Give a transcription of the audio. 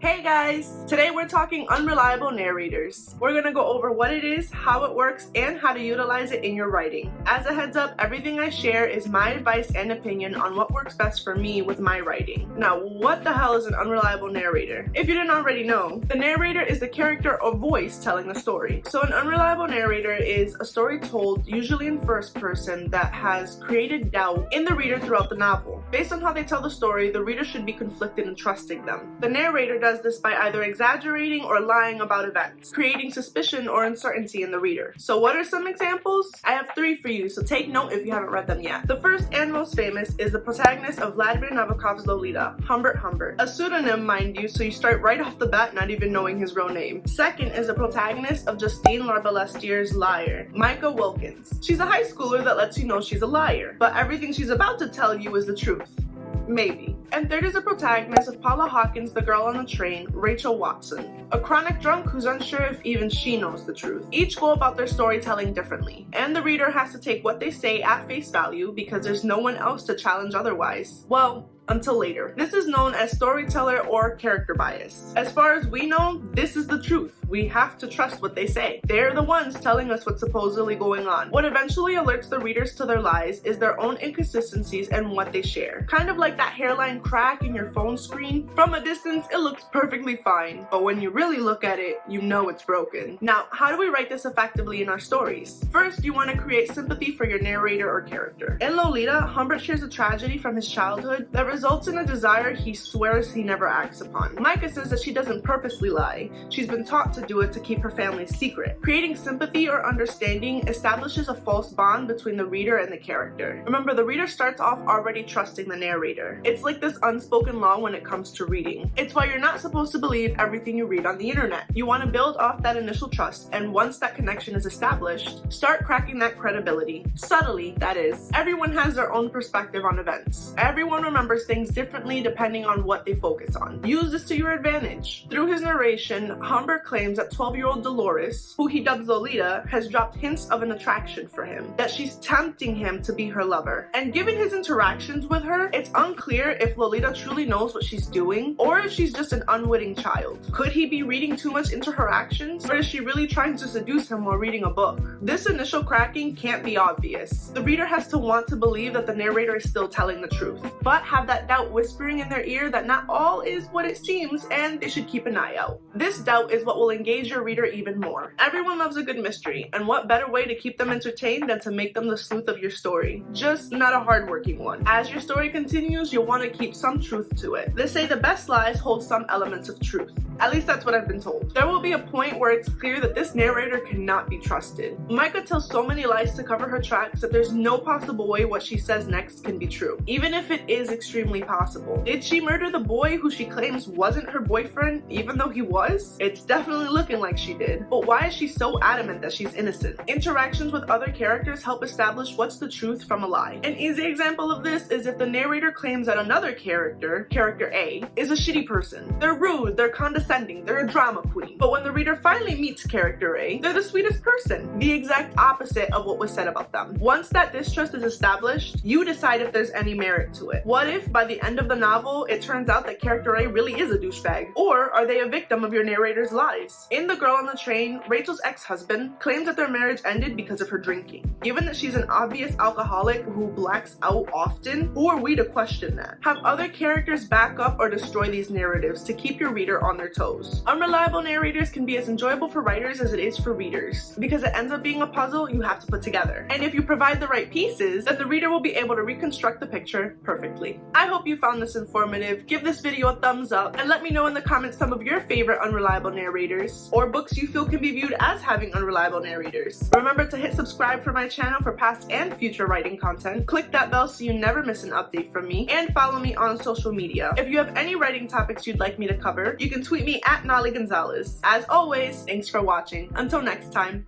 Hey guys! Today we're talking unreliable narrators. We're gonna go over what it is, how it works, and how to utilize it in your writing. As a heads up, everything I share is my advice and opinion on what works best for me with my writing. Now, what the hell is an unreliable narrator? If you didn't already know, the narrator is the character or voice telling the story. So an unreliable narrator is a story told usually in first person that has created doubt in the reader throughout the novel. Based on how they tell the story, the reader should be conflicted in trusting them. The narrator does this by either exaggerating or lying about events, creating suspicion or uncertainty in the reader. So what are some examples? I have 3 for you, so take note if you haven't read them yet. The first and most famous is the protagonist of Vladimir Nabokov's Lolita, Humbert Humbert. A pseudonym, mind you, so you start right off the bat not even knowing his real name. Second is the protagonist of Justine Larbalestier's Liar, Micah Wilkins. She's a high schooler that lets you know she's a liar, but everything she's about to tell you is the truth. Maybe. And third is the protagonist of Paula Hawkins' The Girl on the Train, Rachel Watson, a chronic drunk who's unsure if even she knows the truth. Each go about their storytelling differently, and the reader has to take what they say at face value because there's no one else to challenge otherwise. Well, until later. This is known as storyteller or character bias. As far as we know, this is the truth. We have to trust what they say. They're the ones telling us what's supposedly going on. What eventually alerts the readers to their lies is their own inconsistencies and what they share. Kind of like that hairline crack in your phone screen. From a distance, it looks perfectly fine, but when you really look at it, you know it's broken. Now, how do we write this effectively in our stories? First, you want to create sympathy for your narrator or character. In Lolita, Humbert shares a tragedy from his childhood that results in a desire he swears he never acts upon. Micah says that she doesn't purposely lie. She's been taught to do it to keep her family's secret. Creating sympathy or understanding establishes a false bond between the reader and the character. Remember, the reader starts off already trusting the narrator. It's like this unspoken law when it comes to reading. It's why you're not supposed to believe everything you read on the internet. You want to build off that initial trust, and once that connection is established, start cracking that credibility. Subtly, that is. Everyone has their own perspective on events. Everyone remembers things differently depending on what they focus on. Use this to your advantage. Through his narration, Humbert claims that 12-year-old Dolores, who he dubs Lolita, has dropped hints of an attraction for him, that she's tempting him to be her lover. And given his interactions with her, it's unclear if Lolita truly knows what she's doing, or if she's just an unwitting child. Could he be reading too much into her actions, or is she really trying to seduce him while reading a book? This initial cracking can't be obvious. The reader has to want to believe that the narrator is still telling the truth, but have that doubt whispering in their ear that not all is what it seems and they should keep an eye out. This doubt is what will engage your reader even more. Everyone loves a good mystery, and what better way to keep them entertained than to make them the sleuth of your story, just not a hardworking one. As your story continues, you'll want to keep some truth to it. They say the best lies hold some elements of truth. At least that's what I've been told. There will be a point where it's clear that this narrator cannot be trusted. Micah tells so many lies to cover her tracks that there's no possible way what she says next can be true, even if it is extremely possible. Did she murder the boy who she claims wasn't her boyfriend, even though he was? It's definitely looking like she did. But why is she so adamant that she's innocent? Interactions with other characters help establish what's the truth from a lie. An easy example of this is if the narrator claims that another character, character A, is a shitty person. They're rude, they're condescending, they're a drama queen. But when the reader finally meets character A, they're the sweetest person, the exact opposite of what was said about them. Once that distrust is established, you decide if there's any merit to it. What if by the end of the novel, it turns out that character A really is a douchebag? Or are they a victim of your narrator's lies? In The Girl on the Train, Rachel's ex-husband claims that their marriage ended because of her drinking. Given that she's an obvious alcoholic who blacks out often, who are we to question that? Have other characters back up or destroy these narratives to keep your reader on their toes. Unreliable narrators can be as enjoyable for writers as it is for readers, because it ends up being a puzzle you have to put together. And if you provide the right pieces, then the reader will be able to reconstruct the picture perfectly. I hope you found this informative. Give this video a thumbs up and let me know in the comments some of your favorite unreliable narrators or books you feel can be viewed as having unreliable narrators. Remember to hit subscribe for my channel for past and future writing content. Click that bell so you never miss an update from me, and follow me on social media. If you have any writing topics you'd like me to cover, you can tweet me at Naley Gonzalez. As always, thanks for watching. Until next time.